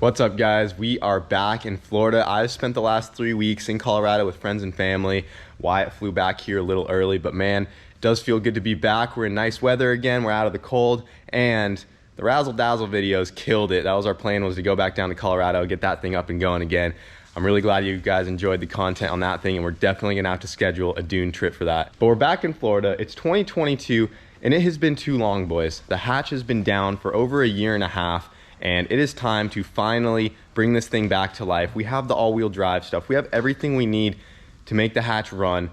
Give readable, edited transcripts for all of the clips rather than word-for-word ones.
What's up, guys? We are back in Florida. I've spent the last 3 weeks in Colorado with friends and family. Wyatt flew back here a little early, but man, it does feel good to be back. We're in nice weather again. We're out of the cold, and the Razzle Dazzle videos killed it. That was our plan, was to go back down to Colorado, get that thing up and going again. I'm really glad you guys enjoyed the content on that thing, and we're definitely gonna have to schedule a dune trip for that. But we're back in Florida. It's 2022, and it has been too long, boys. The hatch has been down for over a year and a half, and it is time to finally bring this thing back to life. We have the all-wheel drive stuff. We have everything we need to make the hatch run,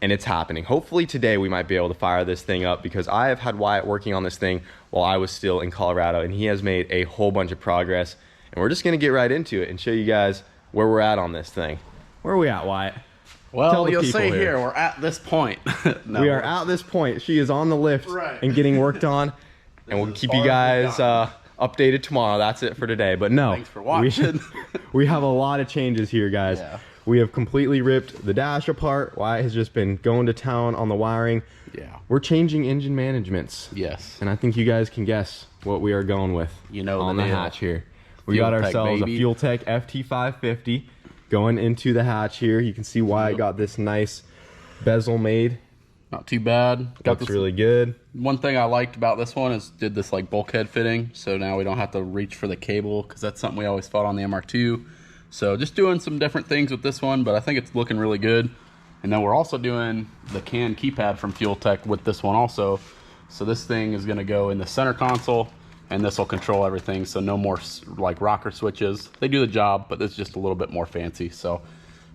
and it's happening. Hopefully today we might be able to fire this thing up, because I have had Wyatt working on this thing while I was still in Colorado, and he has made a whole bunch of progress. And we're just gonna get right into it and show you guys where we're at on this thing. Where are we at, Wyatt? Well, you'll say here, we're at this point. No, we are at this point. She is on the lift and getting worked on, and we'll keep you guys updated tomorrow. That's it for today. But no, thanks for watching. We have a lot of changes here, guys. Yeah. We have completely ripped the dash apart. Wyatt has just been going to town on the wiring. Yeah. We're changing engine managements. Yes. And I think you guys can guess what we are going with. You know, on the hatch here. We got ourselves a Fuel Tech FT550 going into the hatch here. You can see why I got this nice bezel made. Not too bad. Looks really good. One thing I liked about this one is did this like bulkhead fitting, so now we don't have to reach for the cable, because that's something we always fought on the MR2. So just doing some different things with this one, but I think it's looking really good. And then we're also doing the CAN keypad from Fuel Tech with this one also. So this thing is going to go in the center console, and this will control everything, so no more like rocker switches. They do the job, but it's just a little bit more fancy. So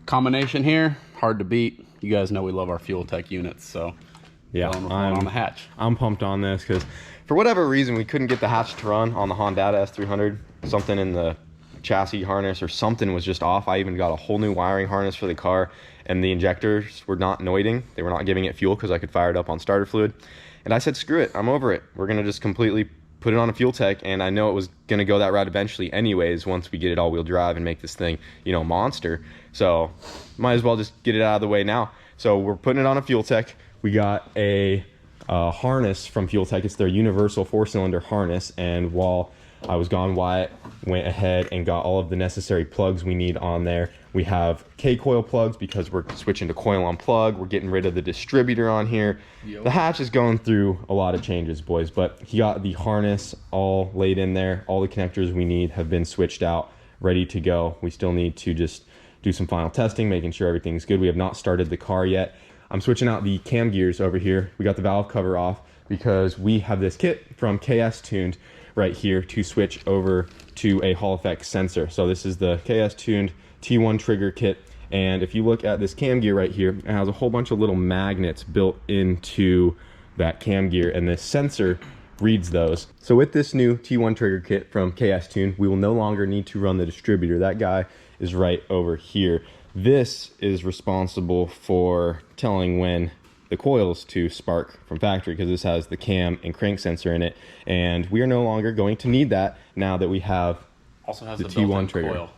combination here, hard to beat. You guys know we love our Fuel Tech units, so yeah, on the hatch. I'm pumped on this, because for whatever reason we couldn't get the hatch to run on the Honda S300. Something in the chassis harness or something was just off. I even got a whole new wiring harness for the car, and the injectors were not noiting. They were not giving it fuel because I could fire it up on starter fluid. And I said, screw it, I'm over it. We're gonna just completely put it on a Fuel Tech, and I know it was gonna go that route eventually anyways once we get it all-wheel drive and make this thing, you know, monster. So might as well just get it out of the way now. So we're putting it on a Fuel Tech. We got a harness from Fuel Tech. It's their universal 4-cylinder harness, and while I was gone, Wyatt went ahead and got all of the necessary plugs we need on there. We have K-coil plugs because we're switching to coil on plug. We're getting rid of the distributor on here. Yep. The hatch is going through a lot of changes, boys, but he got the harness all laid in there. All the connectors we need have been switched out, ready to go. We still need to just do some final testing, making sure everything's good. We have not started the car yet. I'm switching out the cam gears over here. We got the valve cover off because we have this kit from KS Tuned right here to switch over to a Hall effect sensor. So this is the KS Tuned T1 trigger kit, and if you look at this cam gear right here, it has a whole bunch of little magnets built into that cam gear, and this sensor reads those. So with this new T1 trigger kit from KS Tuned, we will no longer need to run the distributor. That guy is right over here. This is responsible for telling when the coils to spark from factory, because this has the cam and crank sensor in it, and we are no longer going to need that now that we have also has the T1 trigger. Coil.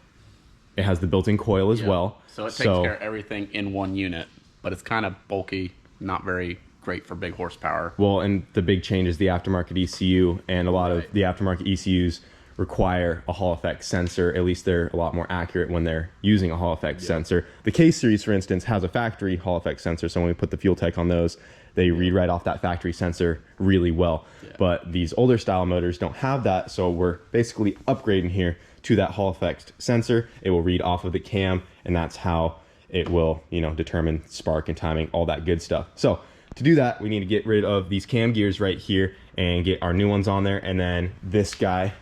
It has the built-in coil as well. So it takes care of everything in one unit, but it's kind of bulky, not very great for big horsepower. Well, and the big change is the aftermarket ECU, and a lot of the aftermarket ECUs require a Hall effect sensor. At least they're a lot more accurate when they're using a Hall effect sensor. The K series, for instance, has a factory Hall effect sensor, so when we put the Fuel Tech on those, they read right off that factory sensor really well. But these older style motors don't have that, so we're basically upgrading here to that Hall effect sensor. It will read off of the cam, and that's how it will, you know, determine spark and timing, all that good stuff. So to do that, we need to get rid of these cam gears right here and get our new ones on there, and then this guy,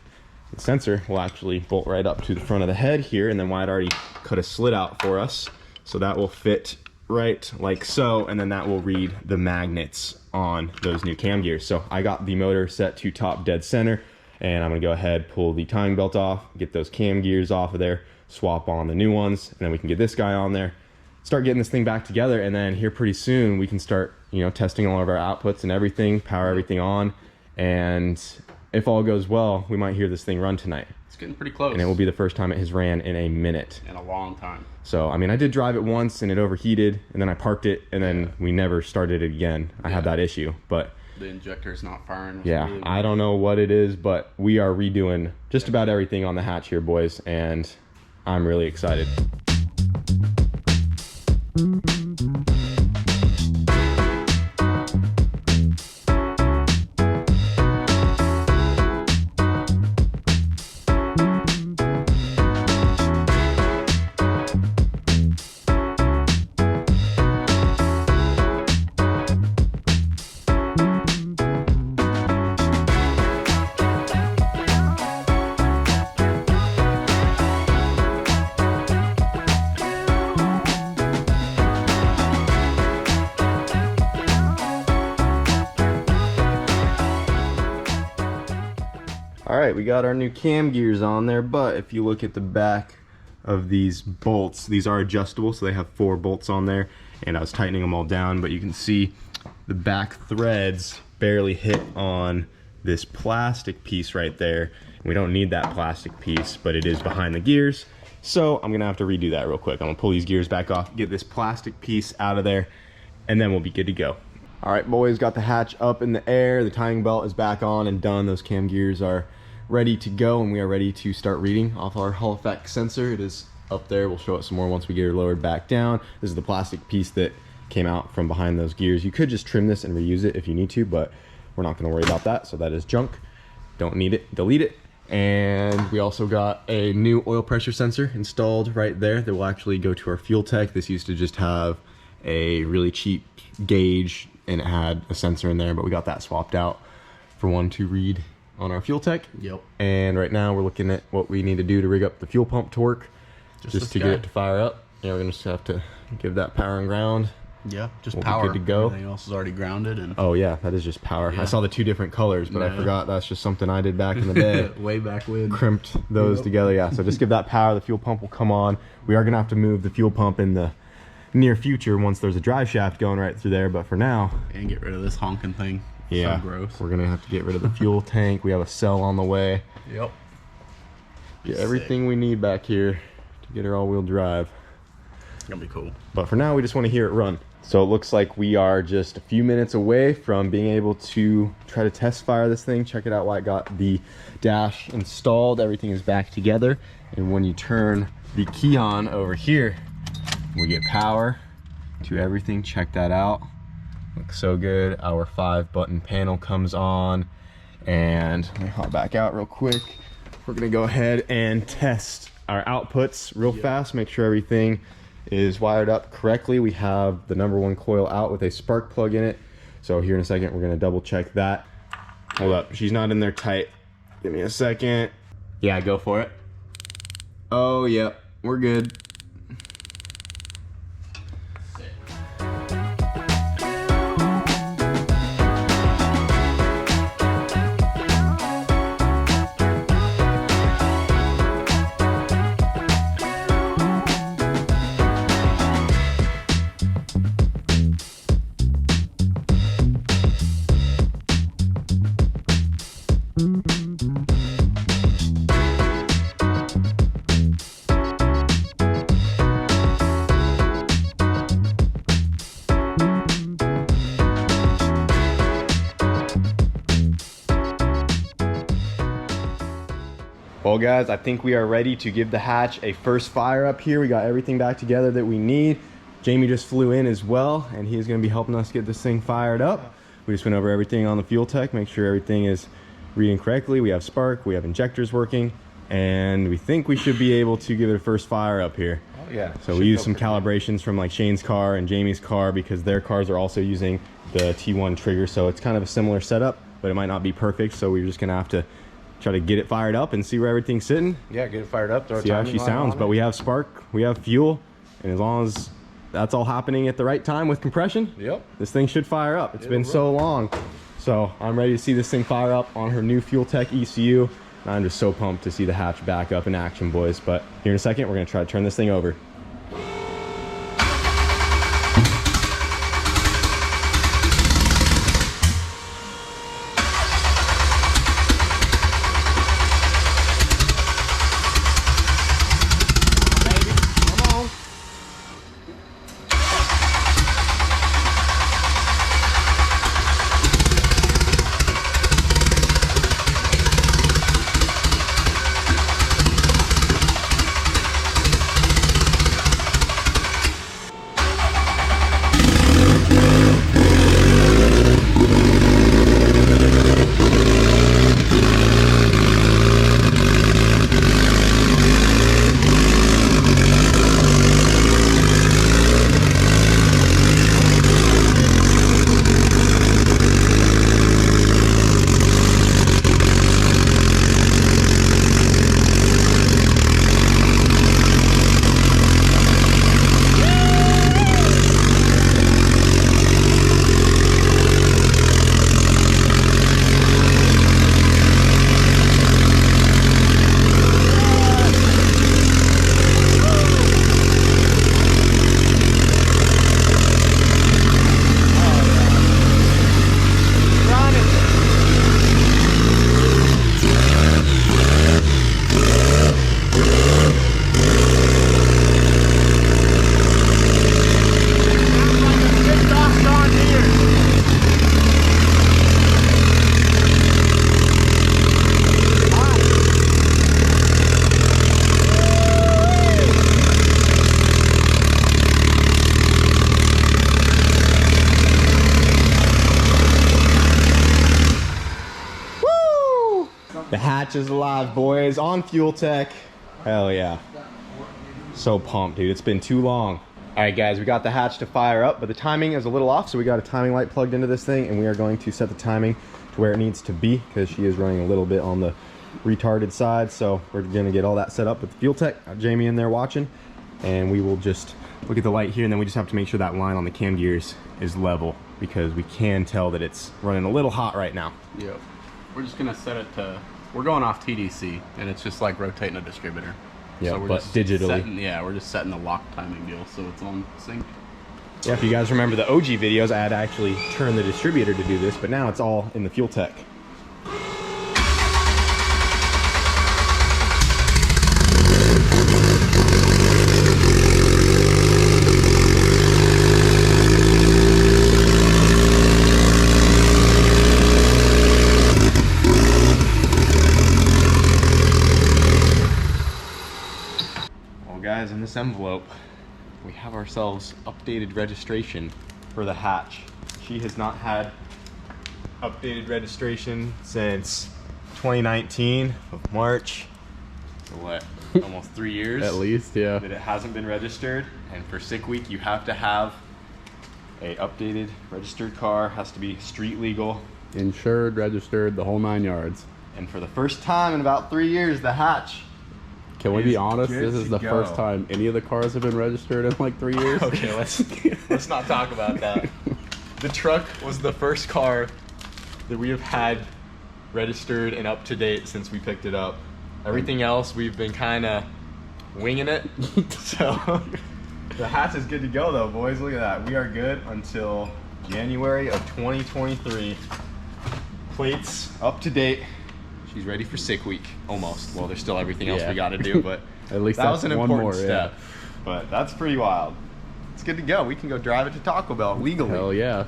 the sensor, will actually bolt right up to the front of the head here, and then Wyatt already cut a slit out for us, so that will fit right like so, and then that will read the magnets on those new cam gears. So I got the motor set to top dead center, and I'm gonna go ahead, pull the timing belt off, get those cam gears off of there, swap on the new ones, and then we can get this guy on there, start getting this thing back together, and then here pretty soon we can start, you know, testing all of our outputs and everything, power everything on, and if all goes well, we might hear this thing run tonight. It's getting pretty close. And it will be the first time it has ran in a minute. In a long time. So, I mean, I did drive it once and it overheated, and then I parked it, and then we never started it again. I had that issue, but The injector's not firing. Yeah, really I don't know what it is, but we are redoing just about everything on the hatch here, boys, and I'm really excited. All right, we got our new cam gears on there, but if you look at the back of these bolts, these are adjustable, so they have 4 bolts on there, and I was tightening them all down, but you can see the back threads barely hit on this plastic piece right there. We don't need that plastic piece, but it is behind the gears, so I'm gonna have to redo that real quick. I'm gonna pull these gears back off, get this plastic piece out of there, and then we'll be good to go. All right, boys, got the hatch up in the air, the timing belt is back on and done. Those cam gears are ready to go, and we are ready to start reading off our Hall effect sensor. It is up there. We'll show it some more once we get her lowered back down. This is the plastic piece that came out from behind those gears. You could just trim this and reuse it if you need to, but we're not going to worry about that. So that is junk. Don't need it. Delete it. And we also got a new oil pressure sensor installed right there that will actually go to our fuel tank. This used to just have a really cheap gauge and it had a sensor in there, but we got that swapped out for one to read on our fuel tank. Yep. And right now we're looking at what we need to do to rig up the fuel pump torque just to get it to fire up. Yeah, we're gonna just have to give that power and ground. Yeah, just we'll power. be good to go. Everything else is already grounded. And oh yeah, that is just power. Yeah. I saw the 2 different colors, but I Yeah. forgot that's just something I did back in the day. Way back when. Crimped those together. Yeah, so just give that power. The fuel pump will come on. We are gonna have to move the fuel pump in the near future once there's a drive shaft going right through there, but for now, and get rid of this honking thing. yeah, So gross. we're gonna have to get rid of the fuel tank. We have a cell on the way. Yep. Get everything we need back here to get her all-wheel drive. Gonna be cool. But for now, we just want to hear it run. So it looks like we are just a few minutes away from being able to try to test fire this thing. Check it out while I got the dash installed. Everything is back together. And when you turn the key on over here, we get power to everything. Check that out. Looks so good. Our 5-button panel comes on. And let me hop back out real quick. We're gonna go ahead and test our outputs real fast. Make sure everything is wired up correctly. We have the #1 coil out with a spark plug in it. So here in a second, we're gonna double check that. Hold up, she's not in there tight. Give me a second. Yeah, go for it. Oh, yep, we're good. Well guys, I think we are ready to give the hatch a first fire up here. We got everything back together that we need. Jamie just flew in as well, and he is going to be helping us get this thing fired up. We just went over everything on the fuel tech, make sure everything is reading correctly. We have spark, we have injectors working, and we think we should be able to give it a first fire up here. Oh yeah. So we used some calibrations from like Shane's car and Jamie's car because their cars are also using the T1 trigger, so it's kind of a similar setup, but it might not be perfect, so we're just going to have to try to get it fired up and see where everything's sitting. Yeah, get it fired up. See how she sounds. But we have spark, we have fuel, and as long as that's all happening at the right time with compression, Yep. this thing should fire up. It's been so long. So I'm ready to see this thing fire up on her new Fuel Tech ECU. And I'm just so pumped to see the hatch back up in action, boys. But here in a second, we're gonna try to turn this thing over. The hatch is alive, boys, on Fuel Tech. Hell yeah. So pumped, dude. It's been too long. All right, guys, we got the hatch to fire up, but the timing is a little off, so we got a timing light plugged into this thing, and we are going to set the timing to where it needs to be, because she is running a little bit on the retarded side. So we're gonna get all that set up with the Fuel Tech. Got Jamie in there watching, and we will just look at the light here, and then we just have to make sure that line on the cam gears is level, because we can tell that it's running a little hot right now. Yep. We're just gonna set it to, we're going off TDC, and it's just like rotating a distributor. Yeah, so we're but just digitally. We're just setting the lock timing deal so it's on sync. Yeah, if you guys remember the OG videos, I had actually turned the distributor to do this, but now it's all in the Fuel Tech. Guys, in this envelope we have ourselves updated registration for the hatch. She has not had updated registration since 2019 of March. So what, almost 3 years At least, yeah. that it hasn't been registered. And for Sick Week you have to have a updated registered car, has to be street legal, Insured, registered, the whole 9 yards. and for the first time in about 3 years the hatch. Can we be honest? good This is to the go. first time any of the cars have been registered in like 3 years. Okay, let's not talk about that. The truck was the first car that we have had registered and up to date since we picked it up. Everything else we've been kind of winging it. So the hatch is good to go though, boys. Look at that. We are good until January of 2023. Plates up to date. She's ready for Sick Week, almost. Well, there's still everything else Yeah. we got to do, but At least that that's was an one important more, step. yeah. But that's pretty wild. It's good to go. We can go drive it to Taco Bell legally. Hell yeah.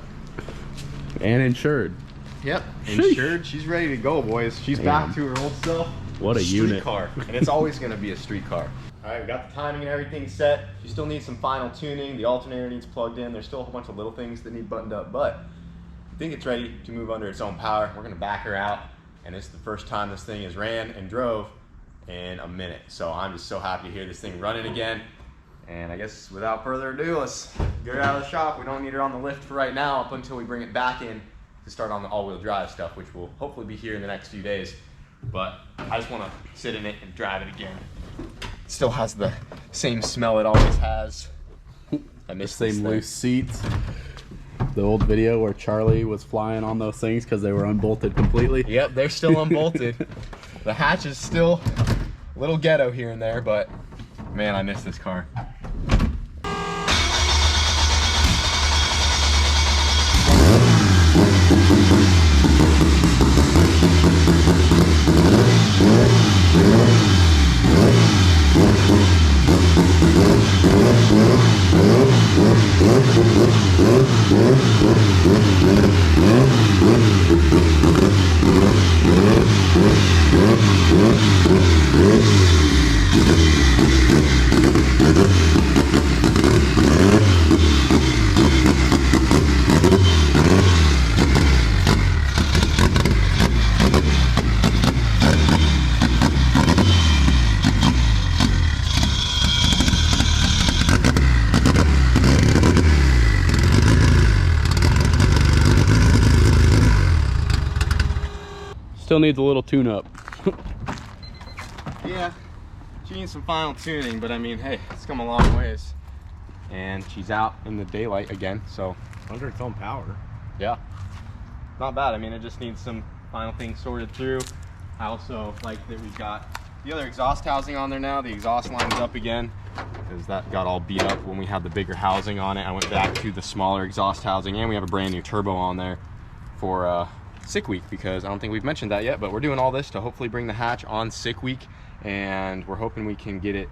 And insured. Yep, Sheesh. insured. She's ready to go, boys. She's back to her old self. What a Street unit. car, and it's always going to be a street car. All right, we got the timing and everything set. She still needs some final tuning. The alternator needs plugged in. There's still a whole bunch of little things that need buttoned up, but I think it's ready to move under its own power. We're going to back her out, and it's the first time this thing has ran and drove in a minute. So I'm just so happy to hear this thing running again. And I guess without further ado, let's get her out of the shop. We don't need her on the lift for right now up until we bring it back in to start on the all-wheel drive stuff, which will hopefully be here in the next few days. But I just want to sit in it and drive it again. It still has the same smell it always has. I miss Same this thing. loose seats. The old video where Charlie was flying on those things because they were unbolted completely. Yep, they're still unbolted. The hatch is still a little ghetto here and there, but man, I miss this car. Still needs a little tune-up. Yeah, she needs some final tuning, but I mean, hey, it's come a long ways. And she's out in the daylight again, so Under its own power. yeah, not bad. I mean, it just needs some final things sorted through. I also like that we've got the other exhaust housing on there now. The exhaust line's up again because that got all beat up when we had the bigger housing on it. I went back to the smaller exhaust housing, and we have a brand new turbo on there for Sick Week, because I don't think we've mentioned that yet, but we're doing all this to hopefully bring the hatch on Sick Week, and we're hoping we can get it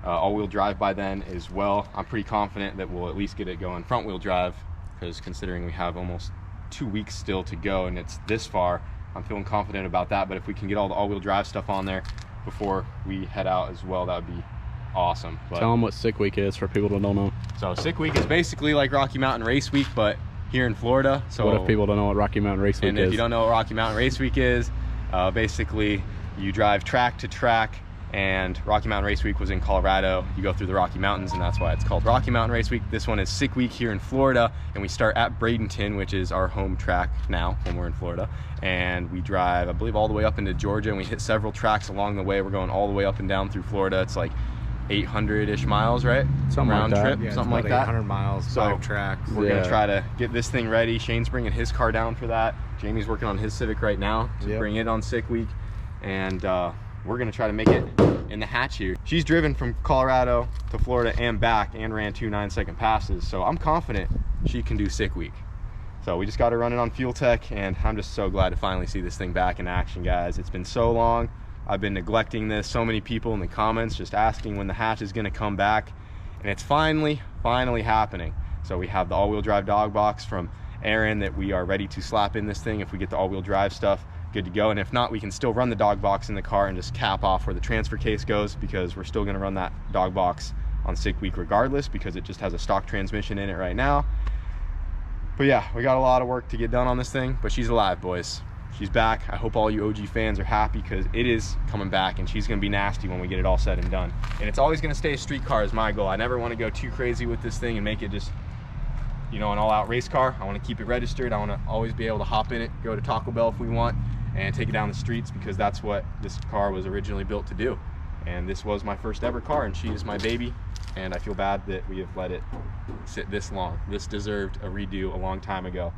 all-wheel drive by then as well. I'm pretty confident that we'll at least get it going front-wheel drive, because considering we have almost 2 weeks still to go and it's this far, I'm feeling confident about that. But if we can get all the all-wheel drive stuff on there before we head out as well, that would be awesome. But, Tell them what Sick Week is for people that don't know. so Sick Week is basically like Rocky Mountain Race Week, but here in Florida. So What if people don't know what Rocky Mountain Race Week and is? if you don't know what Rocky Mountain Race Week is, Basically, you drive track to track, and Rocky Mountain Race Week was in Colorado. You go through the Rocky Mountains, and that's why it's called Rocky Mountain Race Week. This one is Sick Week here in Florida, and we start at Bradenton, which is our home track now when we're in Florida. And we drive, I believe, all the way up into Georgia, and we hit several tracks along the way. We're going all the way up and down through Florida. It's like 800-ish miles, right? Something round like that. trip, Yeah, something like that. 800 miles, So, 5 tracks. We're gonna try to get this thing ready. Shane's bringing his car down for that. Jamie's working on his Civic right now to bring it on Sick Week, and we're gonna try to make it in the hatch here. She's driven from Colorado to Florida and back and ran 2 9-second passes, so I'm confident she can do Sick Week. So we just got to run it on Fuel Tech, and I'm just so glad to finally see this thing back in action, guys. It's been so long. I've been neglecting this. So many people in the comments just asking when the hatch is going to come back, and it's finally happening. So we have the all-wheel drive dog box from Aaron that we are ready to slap in this thing if we get the all-wheel drive stuff good to go, and if not, we can still run the dog box in the car and just cap off where the transfer case goes, because we're still going to run that dog box on Sick Week regardless, because it just has a stock transmission in it right now. But yeah, we got a lot of work to get done on this thing, but she's alive, boys. She's back. I hope all you OG fans are happy, because it is coming back, and she's going to be nasty when we get it all said and done. And it's always going to stay a street car is my goal. I never want to go too crazy with this thing and make it just, you know, an all-out race car. I want to keep it registered. I want to always be able to hop in it, go to Taco Bell if we want, and take it down the streets, because that's what this car was originally built to do. And this was my first ever car, and she is my baby, and I feel bad that we have let it sit this long. This deserved a redo a long time ago,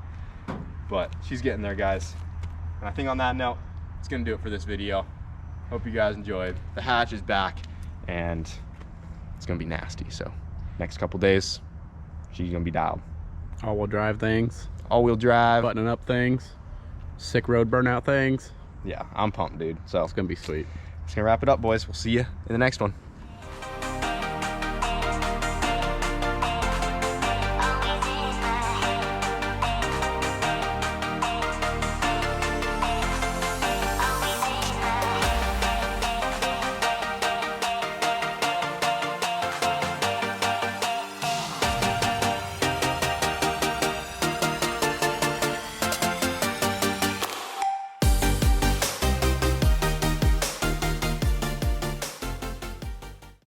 but she's getting there, guys. And I think on that note, it's gonna do it for this video. Hope you guys enjoyed. The hatch is back, and it's gonna be nasty. So next couple days, she's gonna be dialed. All-wheel drive things, All-wheel drive. buttoning up things, sick road burnout things. Yeah, I'm pumped, dude. So It's gonna be sweet. it's gonna wrap it up, boys. We'll see you in the next one.